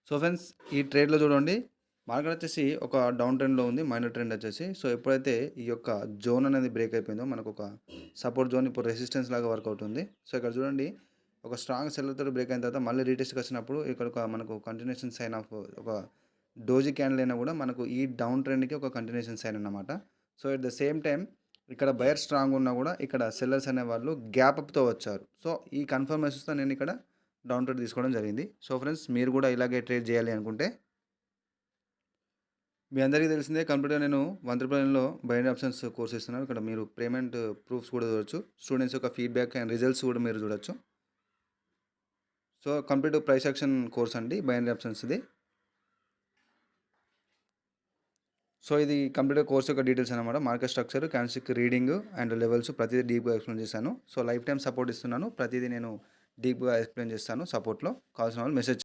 So friends, ఈ ట్రేడ్‌లో చూడండి, market వచ్చేసి ఒక డౌన్ ట్రెండ్‌లో ఉంది. మైనర్ ట్రెండ్ వచ్చేసి. సో ఎప్పుడైతే ఈ యొక్క జోన్ అనేది బ్రేక్ అయిపోయిందో, మనకు ఒక సపోర్ట్ జోన్ ఇప్పుడు రెసిస్టెన్స్ లాగా వర్క్ అవుతుంది. సో ఇక్కడ చూడండి, ఒక స్ట్రాంగ్ సెల్లర్ తోటి బ్రేక్ అయిన తర్వాత మళ్ళీ రీటెస్ట్‌కి వచ్చినప్పుడు ఇక్కడ ఒక మనకు కంటిన్యూషన్ సైన్ ఆఫ్ ఒక డోజీ క్యాండిల్ అయినా కూడా మనకు ఈ డౌన్ ట్రెండ్‌కి ఒక కంటిన్యూషన్ సైన్ అన్నమాట. So at the same time ఇక్కడ బయర్ స్ట్రాంగ్ ఉన్నా కూడా ఇక్కడ సెల్లర్స్ అనేవాళ్ళు గ్యాప్ అప్‌తో వచ్చారు. సో ఈ కన్ఫర్మేషన్స్‌తో నేను ఇక్కడ డౌన్ ట్రేడ్ తీసుకోవడం జరిగింది. సో ఫ్రెండ్స్, మీరు కూడా ఇలాగే ట్రేడ్ చేయాలి అనుకుంటే, మీ అందరికీ తెలిసిందే, కంప్యూటర్ నేను 1 రూపాయలలో బైనరీ ఆప్షన్స్ కోర్స్ ఇస్తున్నాను. ఇక్కడ మీరు పేమెంట్ ప్రూఫ్స్ కూడా చూడొచ్చు. స్టూడెంట్స్ యొక్క ఫీడ్బ్యాక్ అండ్ రిజల్ట్స్ కూడా మీరు చూడొచ్చు. So complete price action course అండి, బైనరీ ఆప్షన్స్ ఇది. సో ఇది కంప్లీట్ కోర్స్ యొక్క డీటెయిల్స్ అనమాట. Market structure, candlestick reading and levels ప్రతిదీ డీప్గా ఎక్స్ప్లెయిన్ చేశాను. సో లైఫ్ టైం సపోర్ట్ ఇస్తున్నాను. ప్రతిదీ నేను డీప్గా ఎక్స్ప్లెయిన్ చేస్తాను సపోర్ట్లో. కావాల్సిన వాళ్ళు మెసేజ్